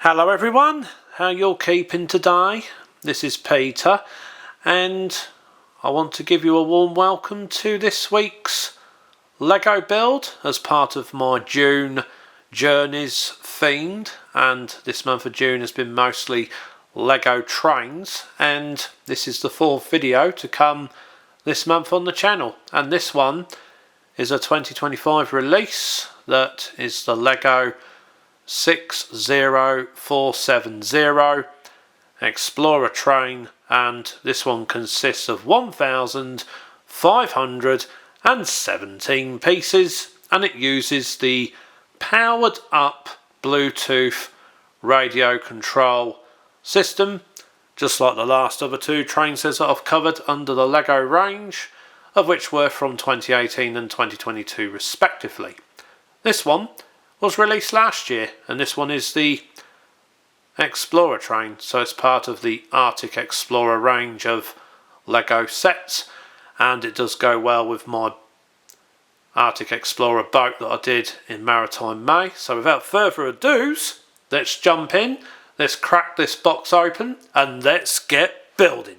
Hello everyone, how you all keeping today? This is Peter and I want to give you a warm welcome to this week's Lego build as part of my June journeys themed, and this month of June has been mostly Lego trains, and this is the fourth video to come this month on the channel, and this one is a 2025 release that is the Lego 60470 Explorer train, and this one consists of 1,517 pieces, and it uses the powered up Bluetooth radio control system, just like the last other two train sets that I've covered under the Lego range, of which were from 2018 and 2022 respectively. This one was released last year, and this one is the Explorer train, so it's part of the Arctic Explorer range of Lego sets, and it does go well with my Arctic Explorer boat that I did in Maritime May. So without further ado, let's jump in, let's crack this box open, and let's get building.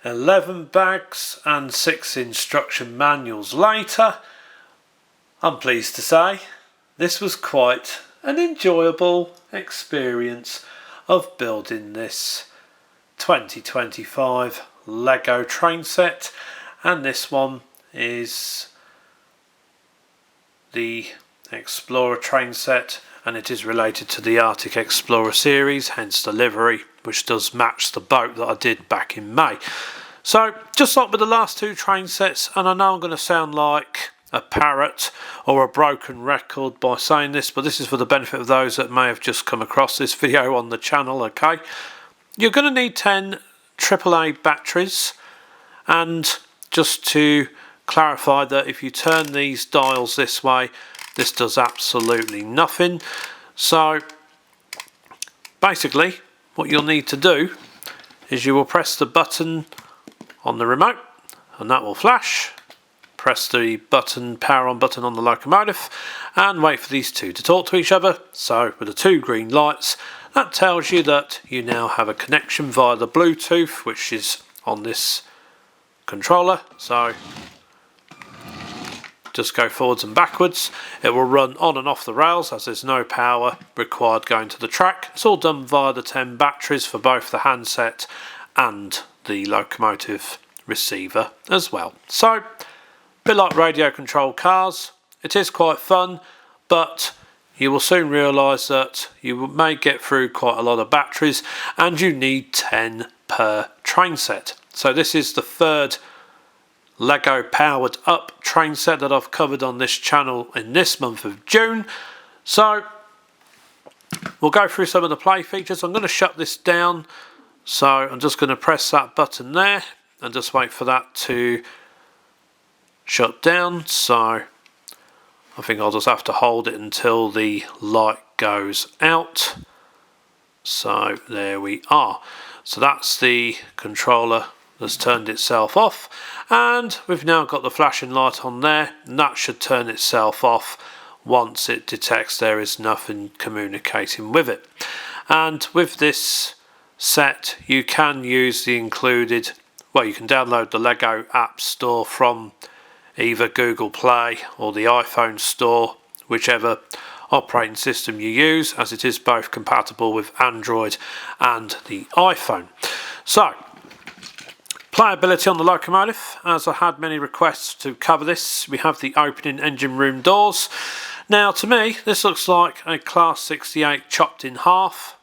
11 bags and 6 instruction manuals later, I'm pleased to say this was quite an enjoyable experience of building this 2025 Lego train set, and this one is the Explorer train set, and it is related to the Arctic Explorer series, hence the livery, which does match the boat that I did back in May. So just like with the last two train sets, and I know I'm going to sound like a parrot or a broken record by saying this, but this is for the benefit of those that may have just come across this video on the channel, okay? You're going to need 10 AAA batteries, and just to clarify that if you turn these dials this way, this does absolutely nothing. So basically what you'll need to do is you will press the button on the remote and that will flash. Press the button, power on button on the locomotive, and wait for these two to talk to each other. So with the two green lights, that tells you that you now have a connection via the Bluetooth, which is on this controller. So just go forwards and backwards. It will run on and off the rails as there's no power required going to the track. It's all done via the 10 batteries for both the handset and the locomotive receiver as well. So a bit like radio controlled cars, it is quite fun, but you will soon realise that you may get through quite a lot of batteries and you need 10 per train set. So this is the third Lego powered up train set that I've covered on this channel in this month of June. So we'll go through some of the play features. I'm going to shut this down, so I'm just going to press that button there and just wait for that to shut down. So I think I'll just have to hold it until the light goes out. So there we are. So that's the controller that's turned itself off, and we've now got the flashing light on there, and that should turn itself off once it detects there is nothing communicating with it. And with this set you can use the included, well, you can download the Lego App Store from either Google Play or the iPhone Store, whichever operating system you use, as it is both compatible with Android and the iPhone. So playability on the locomotive, as I had many requests to cover this, we have the opening engine room doors. Now to me this looks like a Class 68 chopped in half,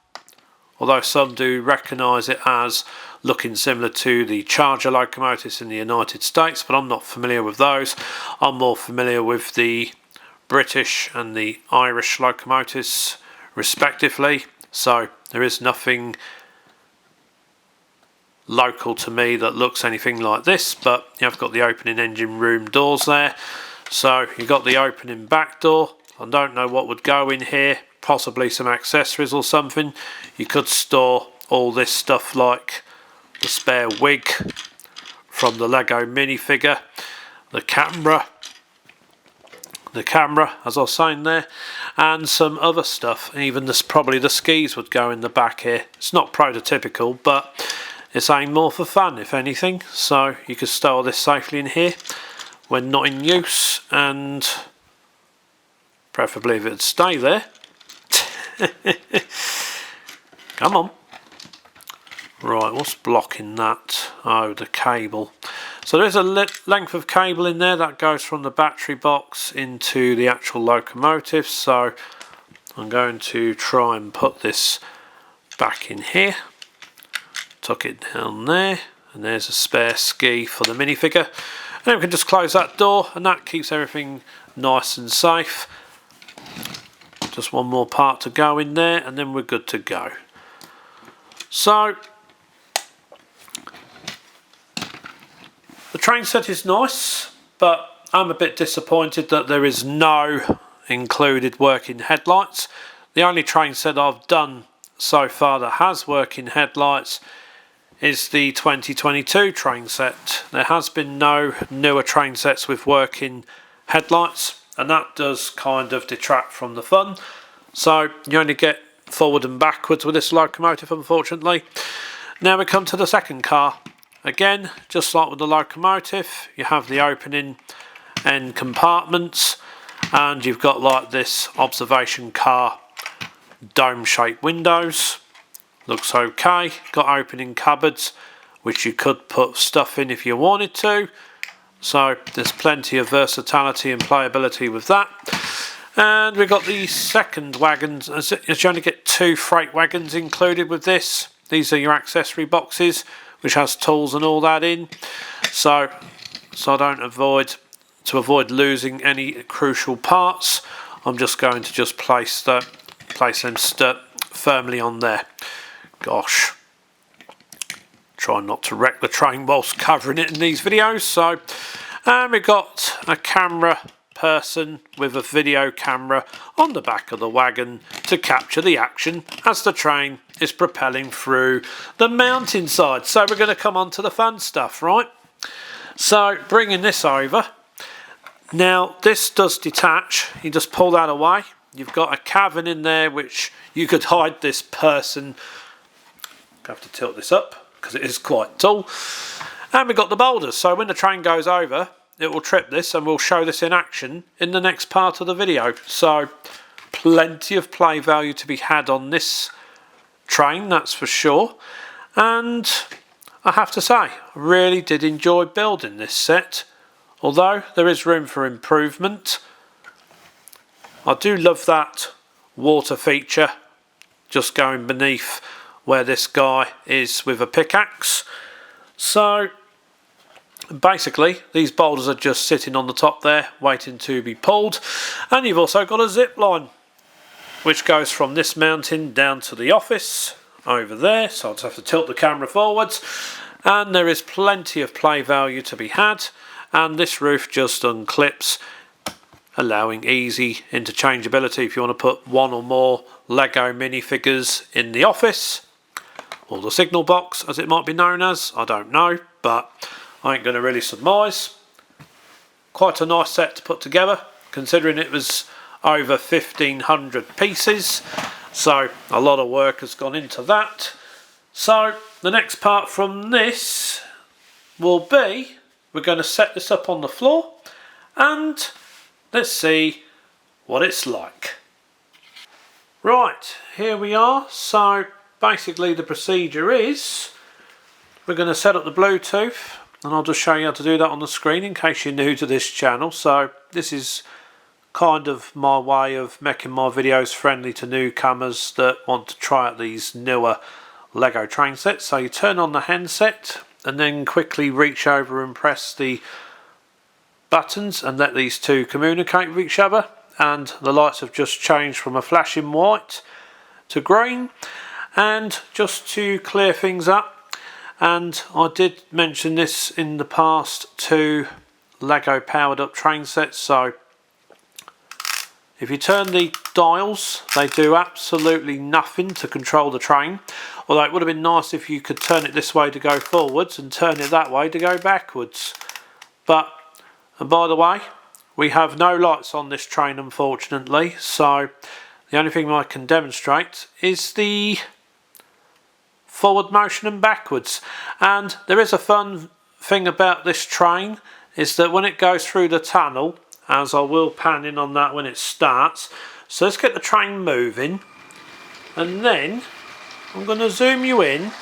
although some do recognise it as looking similar to the Charger locomotives in the United States, but I'm not familiar with those. I'm more familiar with the British and the Irish locomotives respectively, so there is nothing local to me that looks anything like this, but you have got the opening engine room doors there. So you've got the opening back door. I don't know what would go in here, possibly some accessories or something. You could store all this stuff like the spare wig from the Lego minifigure, the camera as I was saying there, and some other stuff. Even this, probably the skis would go in the back here. It's not prototypical, but it's aimed more for fun if anything, so you could store this safely in here when not in use, and preferably if it'd stay there. Come on. Right, what's blocking that? Oh, the cable. So there's a length of cable in there that goes from the battery box into the actual locomotive, so I'm going to try and put this back in here. Tuck it down there, and there's a spare ski for the minifigure. And then we can just close that door, and that keeps everything nice and safe. Just one more part to go in there, and then we're good to go. So the train set is nice, but I'm a bit disappointed that there is no included working headlights. The only train set I've done so far that has working headlights is the 2022 train set. There has been no newer train sets with working headlights, and that does kind of detract from the fun. So you only get forward and backwards with this locomotive, unfortunately. Now we come to the second car, again, just like with the locomotive, you have the opening end compartments, and you've got like this observation car dome shaped windows. Looks okay. Got opening cupboards which you could put stuff in if you wanted to, so there's plenty of versatility and playability with that. And we've got the second wagons, as you only get 2 freight wagons included with this. These are your accessory boxes, which has tools and all that in, so I don't avoid losing any crucial parts. I'm just going to place them firmly on there. Gosh, try not to wreck the train whilst covering it in these videos. So, and we've got a camera person with a video camera on the back of the wagon to capture the action as the train is propelling through the mountainside. So we're going to come on to the fun stuff, right? So bringing this over. Now this does detach. You just pull that away. You've got a cavern in there which you could hide this person. I have to tilt this up because it is quite tall. And we've got the boulders, so when the train goes over it will trip this, and we'll show this in action in the next part of the video. So plenty of play value to be had on this train, that's for sure. And I have to say, I really did enjoy building this set, although there is room for improvement. I do love that water feature just going beneath where this guy is with a pickaxe. So basically these boulders are just sitting on the top there waiting to be pulled, and you've also got a zip line which goes from this mountain down to the office over there, so I'll just have to tilt the camera forwards, and there is plenty of play value to be had. And this roof just unclips, allowing easy interchangeability if you want to put 1 or more Lego minifigures in the office, or the signal box as it might be known as, I don't know, but I ain't going to really surmise. Quite a nice set to put together, considering it was over 1,500 pieces, so a lot of work has gone into that. So the next part from this will be, we're going to set this up on the floor and let's see what it's like. Right, here we are. So basically the procedure is we're going to set up the Bluetooth, and I'll just show you how to do that on the screen in case you're new to this channel. So this is kind of my way of making my videos friendly to newcomers that want to try out these newer Lego train sets. So you turn on the handset and then quickly reach over and press the buttons and let these two communicate with each other, and the lights have just changed from a flashing white to green. And just to clear things up, and I did mention this in the past, 2 Lego powered up train sets. So if you turn the dials, they do absolutely nothing to control the train, although it would have been nice if you could turn it this way to go forwards and turn it that way to go backwards. But, and by the way, we have no lights on this train unfortunately, so the only thing I can demonstrate is the forward motion and backwards. And there is a fun thing about this train, is that when it goes through the tunnel, as I will pan in on that when it starts, so let's get the train moving, and then I'm going to zoom you in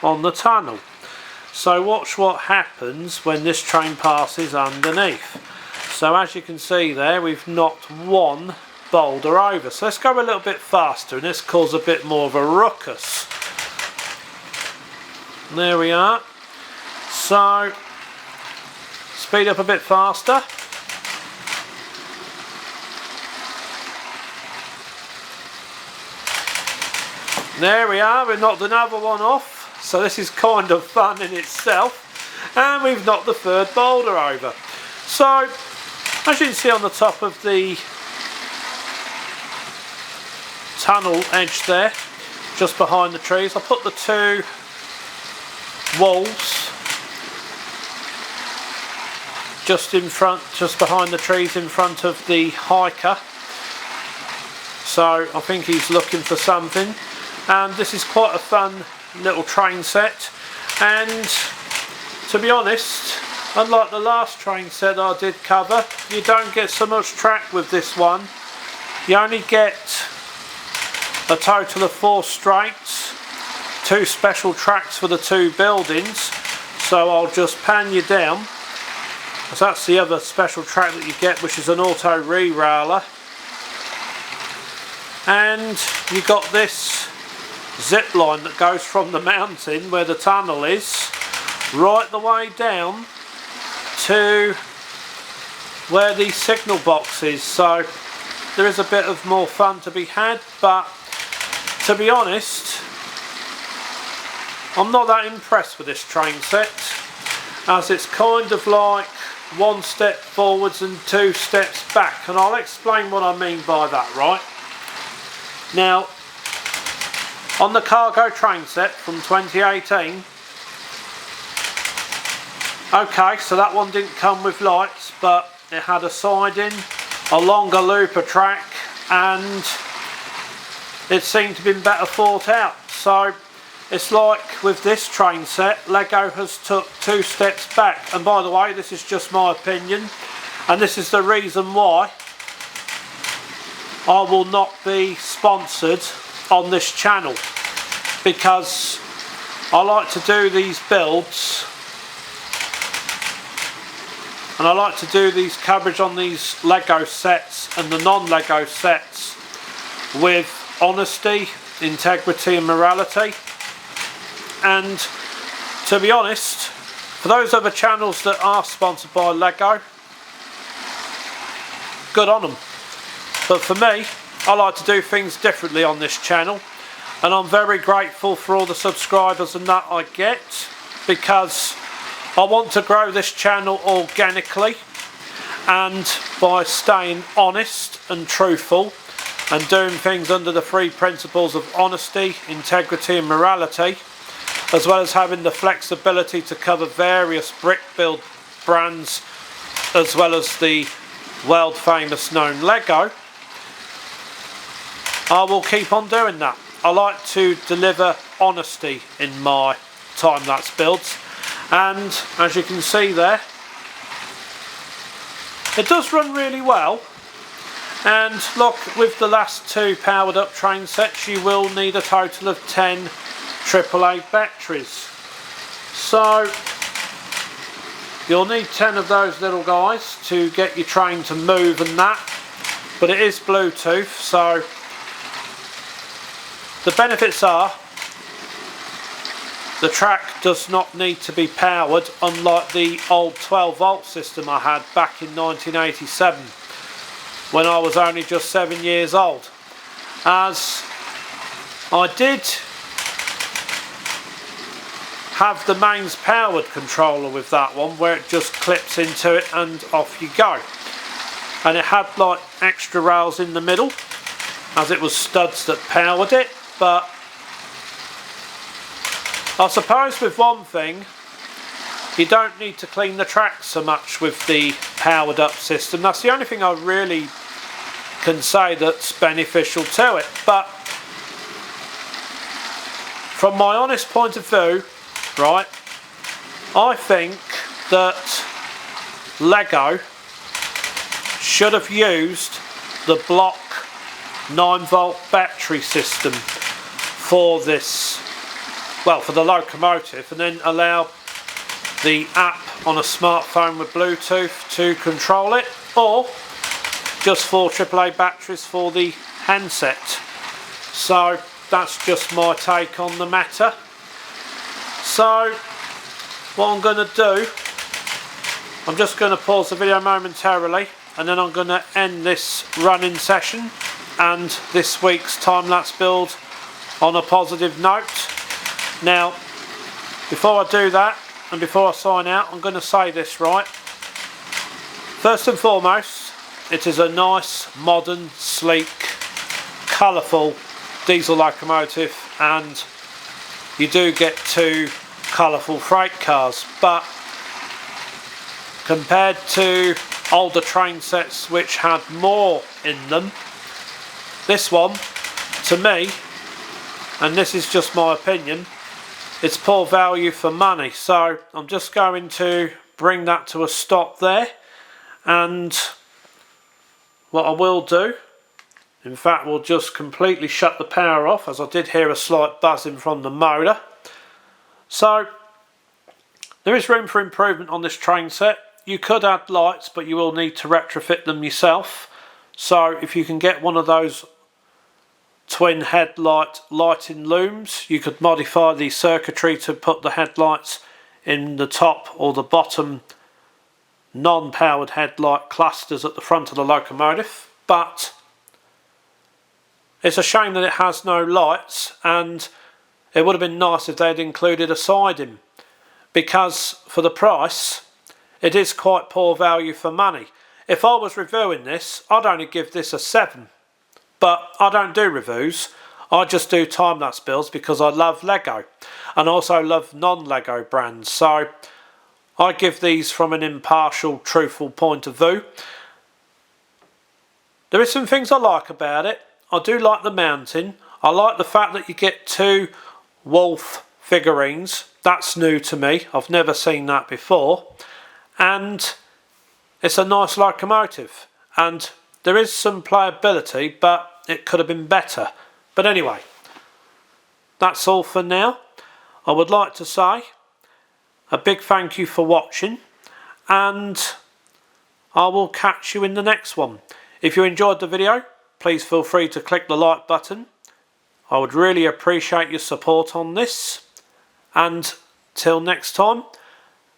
on the tunnel. So watch what happens when this train passes underneath. So as you can see there, we've knocked 1 boulder over. So let's go a little bit faster and let's cause a bit more of a ruckus. There we are. So speed up a bit faster. There we are, we've knocked another one off, so this is kind of fun in itself. And we've knocked the 3rd boulder over. So as you can see on the top of the tunnel edge there, just behind the trees, I put the 2 walls just in front, just behind the trees in front of the hiker. So I think he's looking for something. And this is quite a fun little train set, And to be honest, unlike the last train set I did cover, you don't get so much track with this one. You only get a total of 4 straights, 2 special tracks for the 2 buildings. So I'll just pan you down, because that's the other special track that you get, which is an auto re-railer. And you got this zip line that goes from the mountain where the tunnel is right the way down to where the signal box is. So there is a bit of more fun to be had, but to be honest, I'm not that impressed with this train set, as it's kind of like 1 step forwards and 2 steps back, and I'll explain what I mean by that. Right now, on the cargo train set from 2018, okay, so that one didn't come with lights, but it had a siding, a longer looper track, and it seemed to have been better thought out. So it's like with this train set, Lego has took 2 steps back. And by the way, this is just my opinion, and this is the reason why I will not be sponsored on this channel, because I like to do these builds and I like to do these coverage on these Lego sets and the non-Lego sets with honesty, integrity and morality. And to be honest, for those other channels that are sponsored by Lego, good on them. But for me, I like to do things differently on this channel, and I'm very grateful for all the subscribers and that I get, because I want to grow this channel organically and by staying honest and truthful and doing things under the 3 principles of honesty, integrity and morality, as well as having the flexibility to cover various brick build brands as well as the world famous known Lego. I will keep on doing that. I like to deliver honesty in my time-lapse builds, and as you can see there, it does run really well. And look, with the last 2 powered up train sets, you will need a total of 10 AAA batteries. So you'll need 10 of those little guys to get your train to move and that, but it is Bluetooth, so the benefits are the track does not need to be powered, unlike the old 12 volt system I had back in 1987 when I was only just 7 years old, as I did have the mains powered controller with that one, where it just clips into it and off you go. And it had like extra rails in the middle, as it was studs that powered it. But I suppose with one thing, you don't need to clean the track so much with the powered up system. That's the only thing I really can say that's beneficial to it. But from my honest point of view, right, I think that Lego should have used the block 9 volt battery system for this, well, for the locomotive, and then allow the app on a smartphone with Bluetooth to control it, or just 4 AAA batteries for the handset. So that's just my take on the matter. So what I'm going to do, I'm just going to pause the video momentarily, and then I'm going to end this running session and this week's time-lapse build on a positive note. Now, before I do that and before I sign out, I'm going to say this, right. First and foremost, it is a nice, modern, sleek, colourful diesel locomotive, and you do get 2 colourful freight cars, but compared to older train sets which had more in them, this one, to me, and this is just my opinion, it's poor value for money. So I'm just going to bring that to a stop there, and what I will do, in fact, we'll just completely shut the power off, as I did hear a slight buzzing from the motor. So there is room for improvement on this train set. You could add lights, but you will need to retrofit them yourself. So if you can get one of those twin headlight lighting looms, you could modify the circuitry to put the headlights in the top or the bottom non-powered headlight clusters at the front of the locomotive. But it's a shame that it has no lights, and it would have been nice if they had included a siding, because for the price it is quite poor value for money. If I was reviewing this, I'd only give this a 7, but I don't do reviews. I just do time-lapse builds because I love Lego and also love non-Lego brands, so I give these from an impartial, truthful point of view. There is some things I like about it. I do like the mounting. I like the fact that you get 2 wolf figurines. That's new to me. I've never seen that before. And it's a nice locomotive. And there is some playability, but it could have been better. But anyway, that's all for now. I would like to say a big thank you for watching, and I will catch you in the next one. If you enjoyed the video, please feel free to click the like button. I would really appreciate your support on this. And till next time,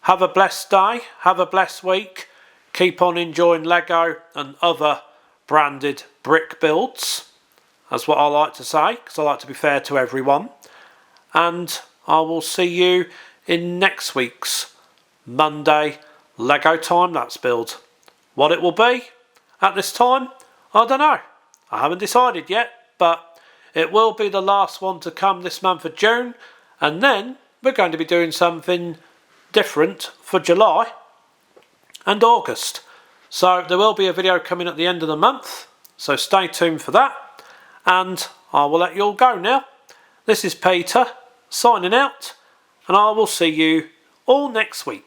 have a blessed day, have a blessed week. Keep on enjoying Lego and other branded brick builds. That's what I like to say, because I like to be fair to everyone. And I will see you in next week's Monday Lego time-lapse build. What it will be at this time, I don't know. I haven't decided yet, but it will be the last one to come this month of June, and then we're going to be doing something different for July and August. So there will be a video coming at the end of the month, so stay tuned for that, and I will let you all go now. This is Peter signing out, and I will see you all next week.